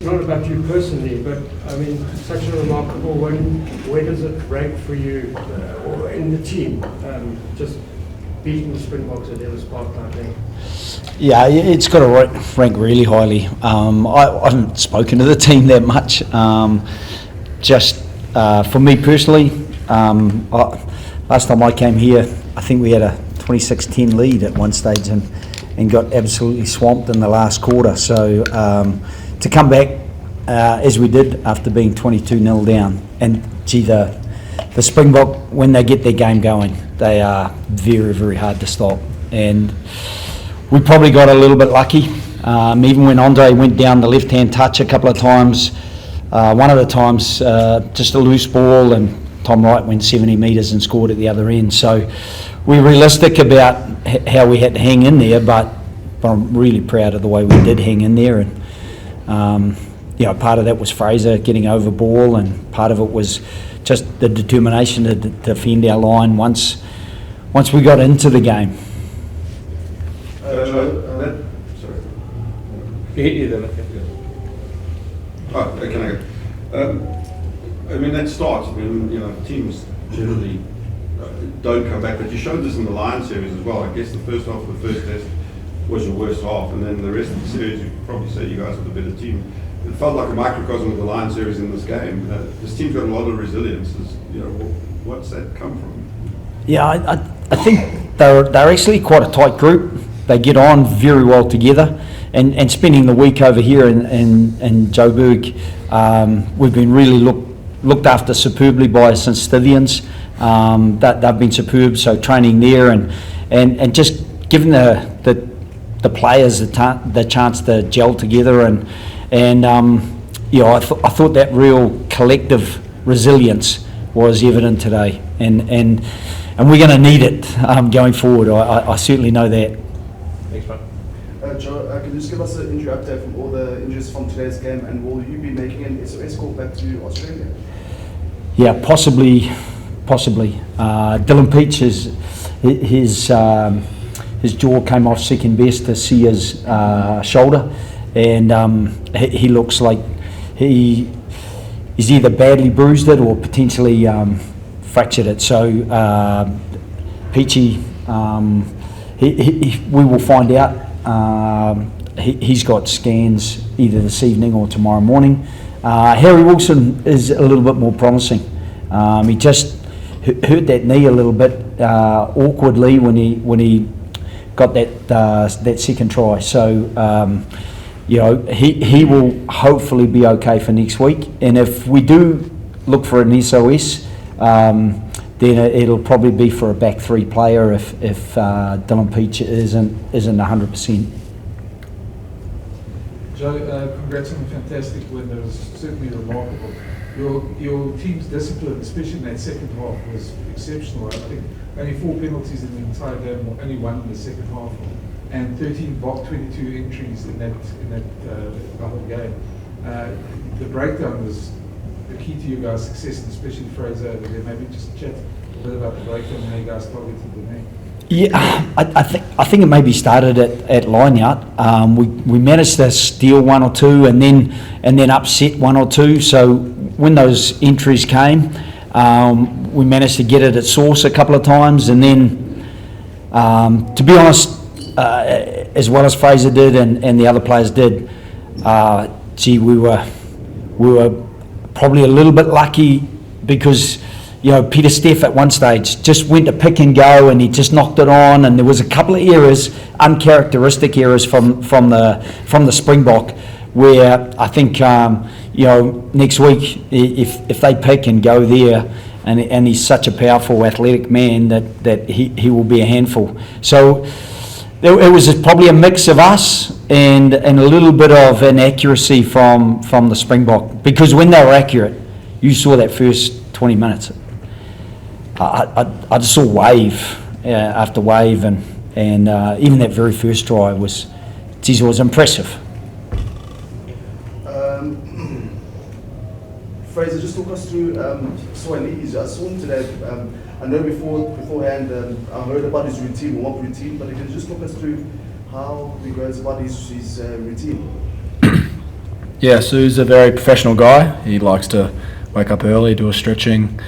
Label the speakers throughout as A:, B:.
A: It's not about you personally, but I mean, such a remarkable one. Where does it rank for you or in the team? Just beating the Springboks at Ellis Park, I think.
B: Yeah, it's got to rank really highly. I haven't spoken to the team that much. For me personally, last time I came here, I think we had a 26-10 lead at one stage and got absolutely swamped in the last quarter. So to come back as we did after being 22-0 down, and gee, the Springbok, when they get their game going, they are very, very hard to stop. And we probably got a little bit lucky. Even when Andre went down the left-hand touch a couple of times, one of the times just a loose ball, and Tom Wright went 70 metres and scored at the other end. So we're realistic about how we had to hang in there, but I'm really proud of the way we did hang in there. And part of that was Fraser getting over ball, and part of it was just the determination to defend our line once we got into the game.
C: Sorry. Can I go? I mean, that starts. I mean, teams generally don't come back, but you showed this in the Lions series as well. I guess the first half of the first test was your worst half, and then the rest of the series, you could probably say you guys are the better team. It felt like a microcosm of the Lions series in this game. This team's got a lot of resilience. What's that come from? Yeah,
B: I think they're actually quite a tight group. They get on very well together, and spending the week over here in Joburg, we've been really looked after superbly by St. Stithians. They've been superb, so training there and just giving the players the chance to gel together, and I thought that real collective resilience was evident today, and we're going to need it going forward. I certainly know that.
D: Thanks, man. Joe, can you just give us an injury update from all the injuries from today's game, and will you be making an SOS call back to Australia?
B: Yeah, possibly. Dylan Peach, his jaw came off second best to see his shoulder, and he looks like he's either badly bruised it or potentially fractured it. So Peachy, we will find out. He's got scans either this evening or tomorrow morning. Harry Wilson is a little bit more promising. He just hurt that knee a little bit awkwardly when he got that second try. So he will hopefully be okay for next week. And if we do look for an SOS, then it'll probably be for a back three player if Dylan Peach isn't 100%.
E: Joe, congrats on a fantastic win. That was certainly remarkable. Your team's discipline, especially in that second half, was exceptional. I think only 4 penalties in the entire game, or only 1 in the second half, and 13 Bok 22 entries in that the whole game. The breakdown was the key to you guys' success, and especially Fraser over there. Maybe just chat a bit about the breakdown and how you guys targeted the name.
B: Yeah, I think it maybe started at line out. We managed to steal 1 or 2 and then upset 1 or 2. So when those entries came, we managed to get it at source a couple of times, and then to be honest, as well as Fraser did and the other players did, we were probably a little bit lucky because Peter Steff at one stage just went to pick and go, and he just knocked it on, and there was a couple of errors, uncharacteristic errors from the Springbok, where I think next week if they pick and go there, and he's such a powerful athletic man that he will be a handful. So it was probably a mix of us and a little bit of inaccuracy from the Springbok, because when they were accurate, you saw that first 20 minutes. I just saw wave after wave, and even that very first try was impressive.
D: Fraser, just talk us through Swahili's. I saw him today. I know beforehand I heard about his routine, warm-up routine, but you can just talk us through how he goes about his routine.
F: Yeah, Sue's a very professional guy. He likes to wake up early, do a stretching,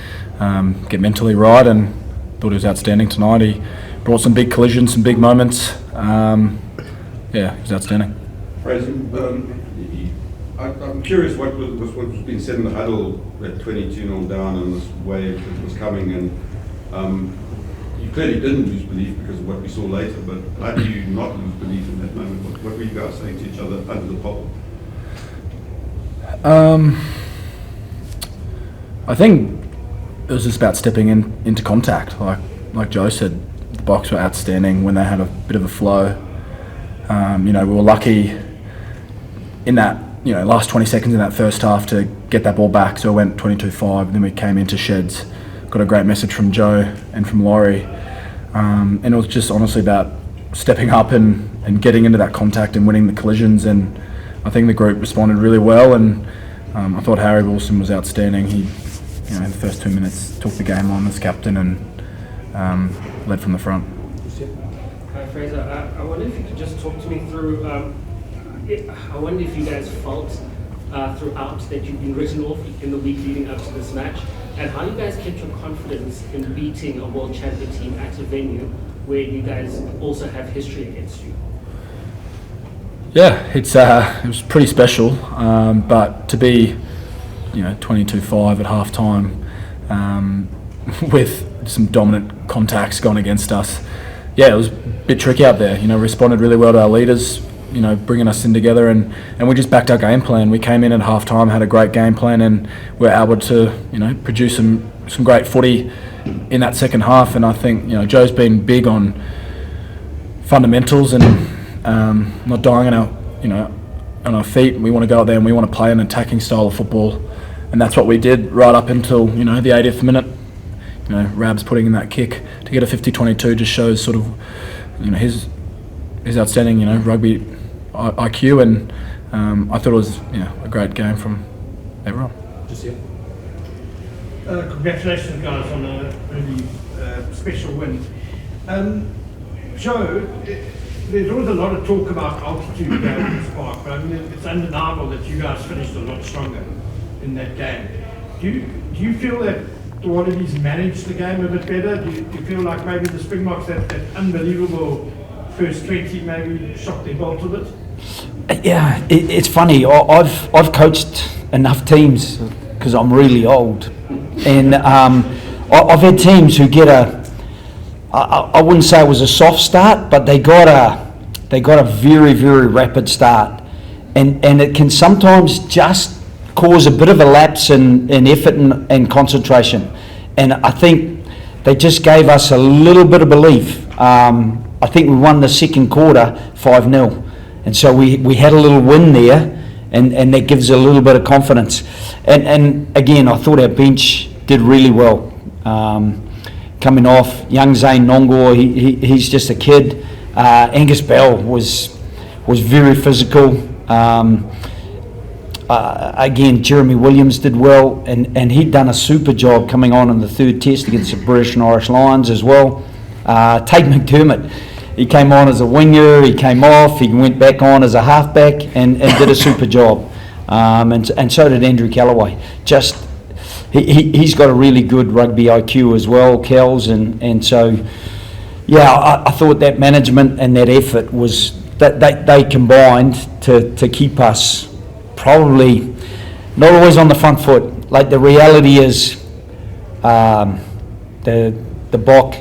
F: get mentally right, and thought he was outstanding tonight. He brought some big collisions, some big moments. Yeah, he was outstanding.
C: Fraser, I'm curious what was being said in the huddle at 22-0 down and this wave that was coming, and you clearly didn't lose belief because of what we saw later, but how do you not lose belief in that moment? What were you guys saying to each other under the pole?
F: I think it was just about stepping into contact. Like Joe said, the Boks were outstanding when they had a bit of a flow. We were lucky in that last 20 seconds in that first half to get that ball back, so it went 22-5. Then we came into sheds, got a great message from Joe and from Laurie, and it was just honestly about stepping up and getting into that contact and winning the collisions. And I think the group responded really well, and I thought Harry Wilson was outstanding. He, in the first 2 minutes, took the game on as captain and led from the front.
G: Fraser, I wonder if you could just talk to me through, I wonder if you guys felt throughout that you've been written off in the week leading up to this match, and how you guys kept your confidence in beating a world champion team at a venue where you guys also have history against you.
F: Yeah, it was pretty special, but to be 22-5 at half time with some dominant contacts gone against us, yeah, it was a bit tricky out there. Responded really well to our leaders, bringing us in together, and we just backed our game plan. We came in at half time, had a great game plan, and we're able to produce some great footy in that second half. And I think Joe's been big on fundamentals and not dying on our feet. We want to go out there and we want to play an attacking style of football, and that's what we did right up until the 80th minute. Rabs putting in that kick to get a 50-22 just shows sort of his outstanding rugby IQ, and I thought it was a great game from everyone.
H: Congratulations guys on a really special win. Joe, there's always a lot of talk about altitude down in this park, but I mean it's undeniable that you guys finished a lot stronger in that game. Do you feel that the Wallabies managed the game a bit better? Do you feel like maybe the Springboks, that unbelievable first 20 maybe shocked their bolt a bit?
B: Yeah, it's funny. I've coached enough teams because I'm really old, and I've had teams who get I wouldn't say it was a soft start, but they got a very, very rapid start, and it can sometimes just cause a bit of a lapse in effort and concentration. And I think they just gave us a little bit of belief. I think we won the second quarter 5-0, and so we had a little win there, and that gives a little bit of confidence. And again, I thought our bench did really well. Coming off, young Zane Nongor, he's just a kid. Angus Bell was very physical. Again, Jeremy Williams did well, and he'd done a super job coming on in the third test against the British and Irish Lions as well. Tate McDermott, he came on as a winger, he came off, he went back on as a halfback and did a super job. And so did Andrew Callaway. He's got a really good rugby IQ as well, Kells, and so yeah, I thought that management and that effort was that they combined to keep us probably not always on the front foot. Like the reality is, the Bok,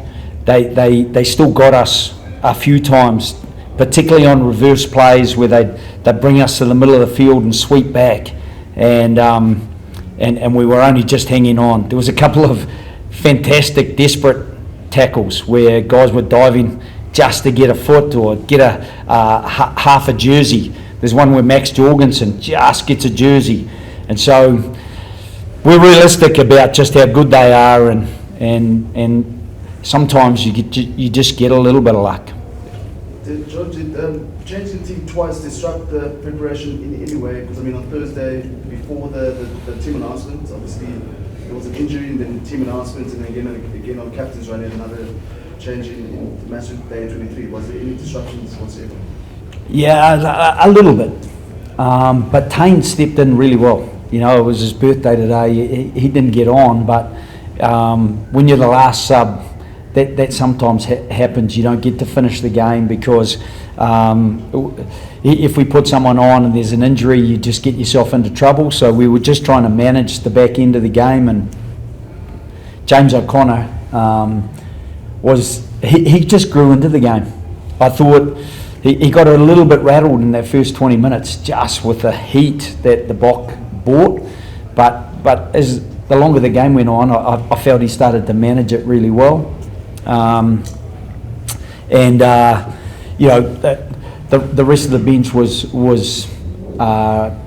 B: they still got us a few times, particularly on reverse plays where they bring us to the middle of the field and sweep back, and we were only just hanging on. There was a couple of fantastic, desperate tackles where guys were diving just to get a foot or get a half a jersey. There's one where Max Jorgensen just gets a jersey, and so we're realistic about just how good they are, and sometimes you just get a little bit of luck.
D: George, did changing the team twice disrupt the preparation in any way? Because I mean, on Thursday before the team announcement, obviously there was an injury, and then team announcements, and again on captain's run, and another change in match day 23. Was there any disruptions whatsoever?
B: Yeah, a little bit. But Tane stepped in really well. You know, it was his birthday today. He didn't get on, but when you're the last sub, that sometimes happens. You don't get to finish the game because if we put someone on and there's an injury, you just get yourself into trouble. So we were just trying to manage the back end of the game, and James O'Connor he just grew into the game. I thought he got a little bit rattled in that first 20 minutes just with the heat that the Bok brought, but as the longer the game went on, I felt he started to manage it really well. You know, the rest of the bench was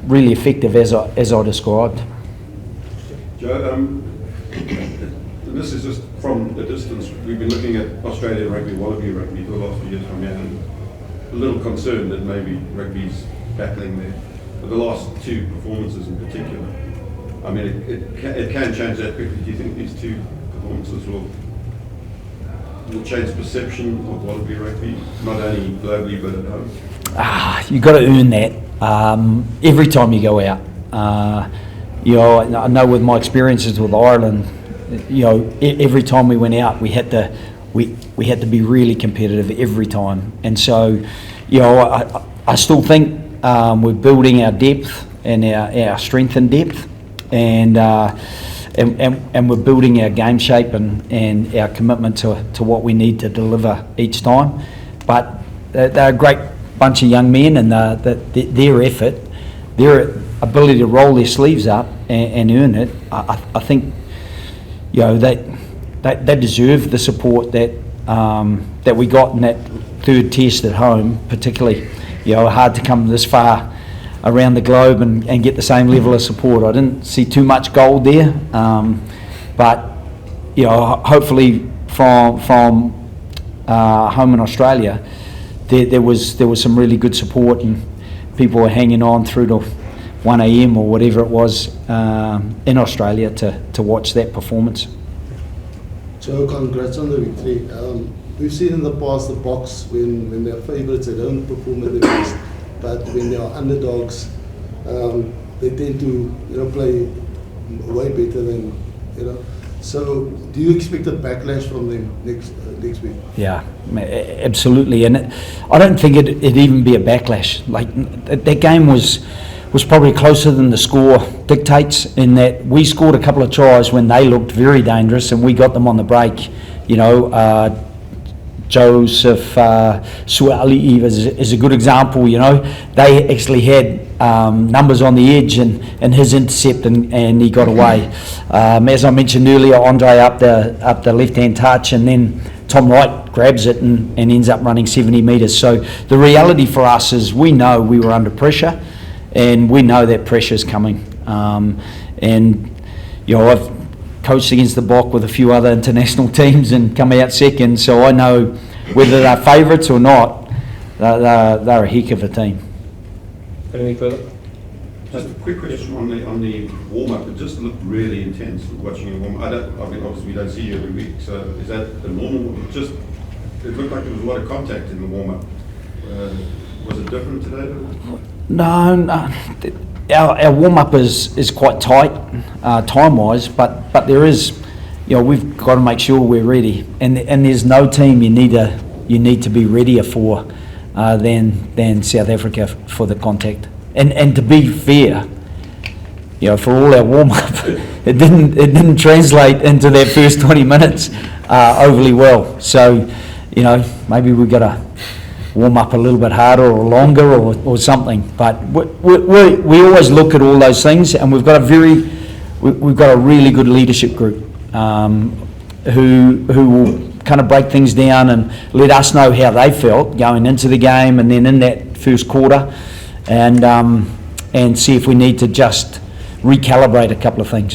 B: really effective as I described.
C: Joe, this is just from a distance. We've been looking at Australian rugby, Wallaby rugby for the last few years from here, and a little concerned that maybe rugby's battling there. But the last two performances in particular, I mean, it can change that quickly. Do you think these two performances will change perception of Wallaby rugby, not only globally but at home?
B: You've got to earn that every time you go out. You know, I know with my experiences with Ireland, you know, every time we went out, we had to be really competitive every time. And so, you know, I still think we're building our depth and our strength and depth, and we're building our game shape and our commitment to what we need to deliver each time. But they're a great bunch of young men, and their effort, their ability to roll their sleeves up and earn it, I think, you know, they deserve the support that we got in that third test at home, particularly. You know, hard to come this far around the globe and get the same level of support. I didn't see too much gold there, but you know, hopefully from home in Australia, there was some really good support, and people were hanging on through to 1 a.m. or whatever it was in Australia to watch that performance.
D: Joe, congrats on the victory. We've seen in the past the Boks, when they're favourites, they don't perform at their best, but when they are underdogs, they tend to, you know, play way better than, you know. So, do you expect a backlash from them next week?
B: Yeah, absolutely, and I don't think it'd even be a backlash. Like, that game was probably closer than the score dictates, in that we scored a couple of tries when they looked very dangerous, and we got them on the break. You know, Joseph-Aukuso is a good example. You know, they actually had numbers on the edge, and his intercept, and he got away. As I mentioned earlier, Andre up the left-hand touch, and then Tom Wright grabs it and ends up running 70 metres. So the reality for us is we know we were under pressure, and we know that pressure's coming. And you know, I've coached against the Bok with a few other international teams and come out second, so I know whether they're favourites or not, they're a heck of a team.
F: Anything further?
C: Just a quick question on the warm-up. It just looked really intense watching you warm up. I mean, obviously we don't see you every week, so is that the normal? It looked like there was a lot of contact in the warm-up. Was it different today?
B: No. Our warm-up is quite tight time-wise, but there is, you know, we've got to make sure we're ready, and there's no team you need to be readier for than South Africa for the contact. And to be fair, you know, for all our warm-up, it didn't translate into that first 20 minutes overly well. So, you know, maybe we've got to warm up a little bit harder or longer or something. But we always look at all those things, and we've got a really good leadership group who will kind of break things down and let us know how they felt going into the game, and then in that first quarter, and see if we need to just recalibrate a couple of things.